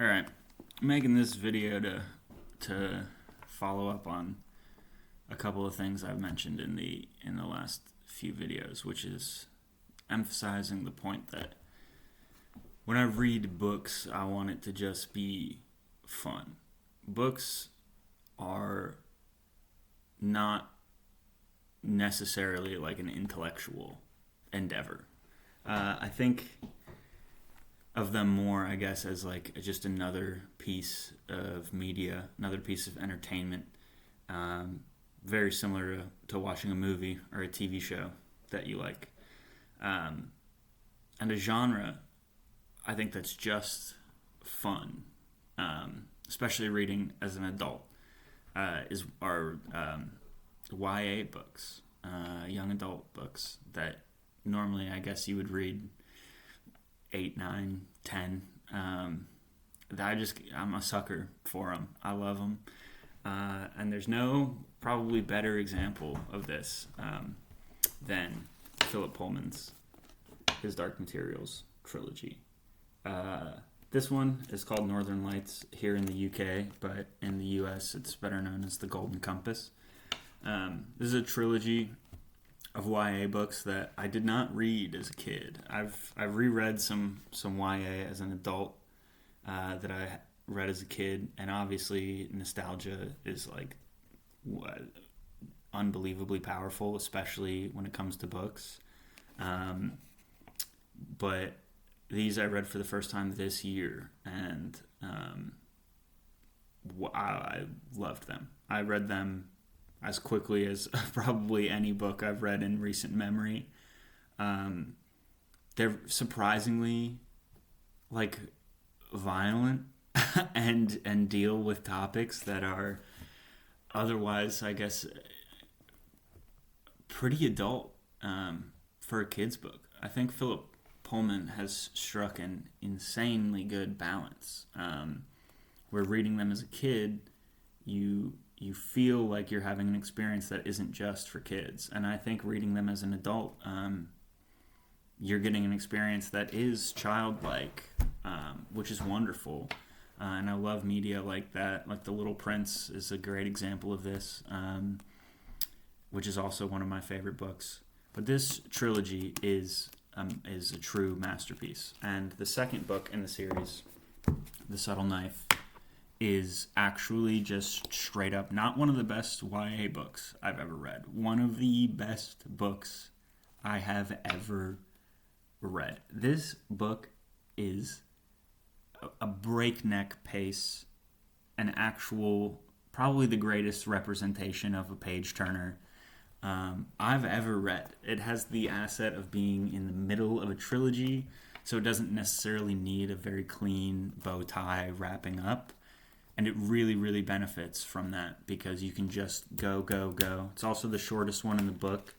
All right, I'm making this video to follow up on a couple of things I've mentioned in the last few videos, which is emphasizing the point that when I read books, I want it to just be fun. Books are not necessarily like an intellectual endeavor. I think of them more, I guess, as like just another piece of media, another piece of entertainment, very similar to watching a movie or a TV show that you like. And a genre, I think that's just fun, especially reading as an adult, is our YA books, young adult books that normally I guess you would read 8, 9, 10. I'm a sucker for them. I love them. And there's no probably better example of this than Philip Pullman's his Dark Materials trilogy. This one is called Northern Lights here in the UK, but in the US it's better known as The Golden Compass. This is a trilogy of YA books that I did not read as a kid. I've reread some YA as an adult that I read as a kid, and obviously nostalgia is like unbelievably powerful, especially when it comes to books. But these I read for the first time this year, and I loved them. I read them as quickly as probably any book I've read in recent memory. They're surprisingly like violent and deal with topics that are otherwise, I guess, pretty adult for a kid's book. I think Philip Pullman has struck an insanely good balance. Where reading them as a kid, you feel like you're having an experience that isn't just for kids. And I think reading them as an adult, you're getting an experience that is childlike, which is wonderful. And I love media like that. Like The Little Prince is a great example of this, which is also one of my favorite books. But this trilogy is a true masterpiece. And the second book in the series, The Subtle Knife, is actually just straight up not one of the best YA books I've ever read. One of the best books I have ever read. This book is a breakneck pace, an actual, probably the greatest representation of a page turner I've ever read. It has the asset of being in the middle of a trilogy, so it doesn't necessarily need a very clean bow tie wrapping up. And it really, really benefits from that because you can just go, go, go. It's also the shortest one in the book.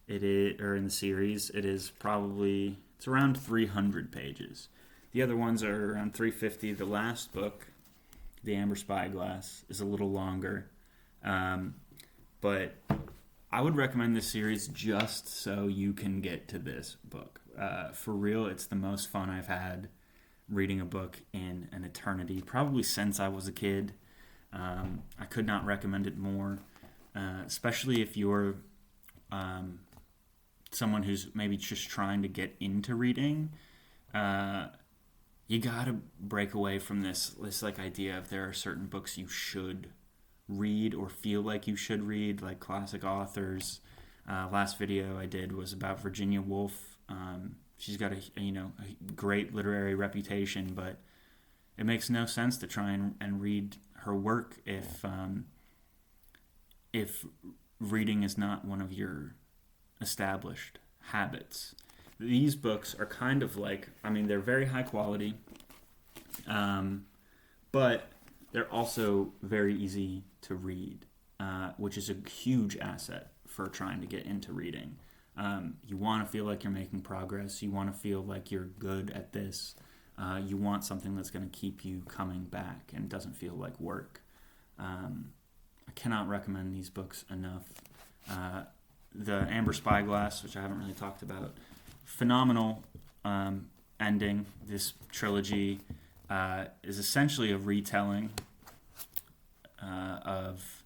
Or in the series. It's around 300 pages. The other ones are around 350. The last book, The Amber Spyglass, is a little longer. But I would recommend this series just so you can get to this book. For real, it's the most fun I've had reading a book in an eternity, probably since I was a kid. I could not recommend it more, especially if you're someone who's maybe just trying to get into reading. You gotta break away from this like idea of there are certain books you should read or feel like you should read, like classic authors. Last video I did was about Virginia Woolf. She's got a great literary reputation, but it makes no sense to try and read her work if reading is not one of your established habits. These books are kind of like, they're very high quality, but they're also very easy to read, which is a huge asset for trying to get into reading. You want to feel like you're making progress. You want to feel like you're good at this. You want something that's going to keep you coming back and doesn't feel like work. I cannot recommend these books enough. The Amber Spyglass, which I haven't really talked about, phenomenal ending. This trilogy is essentially a retelling of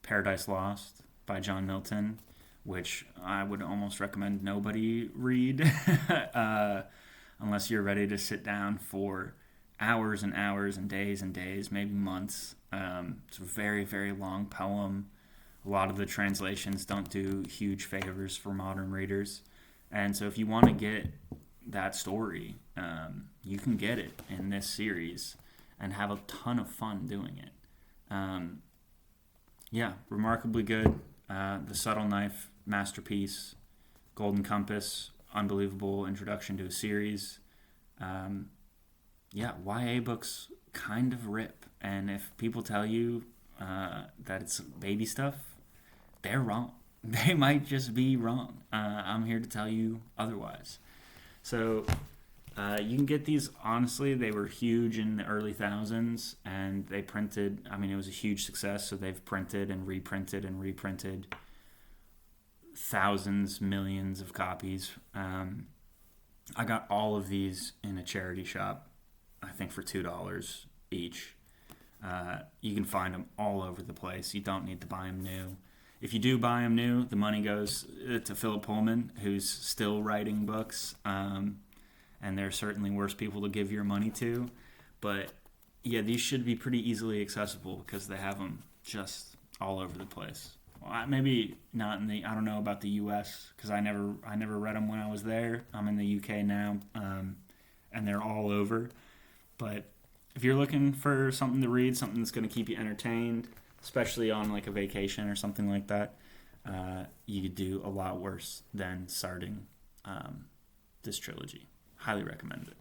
Paradise Lost by John Milton, which I would almost recommend nobody read unless you're ready to sit down for hours and hours and days, maybe months. It's a very, very long poem. A lot of the translations don't do huge favors for modern readers. And so if you want to get that story, you can get it in this series and have a ton of fun doing it. Remarkably good. The Subtle Knife, masterpiece. Golden Compass, unbelievable introduction to a series. YA books kind of rip. And if people tell you that it's baby stuff, they're wrong. They might just be wrong. I'm here to tell you otherwise. So you can get these, honestly, they were huge in the early thousands, and they printed, it was a huge success, so they've printed and reprinted thousands, millions of copies. I got all of these in a charity shop, I think for $2 each. You can find them all over the place. You don't need to buy them new. If you do buy them new, the money goes to Philip Pullman, who's still writing books. And there are certainly worse people to give your money to. But yeah, these should be pretty easily accessible because they have them just all over the place. Well, maybe not I don't know about the U.S. because I never read them when I was there. I'm in the U.K. now, and they're all over. But if you're looking for something to read, something that's going to keep you entertained, especially on like a vacation or something like that, you could do a lot worse than starting this trilogy. Highly recommend it.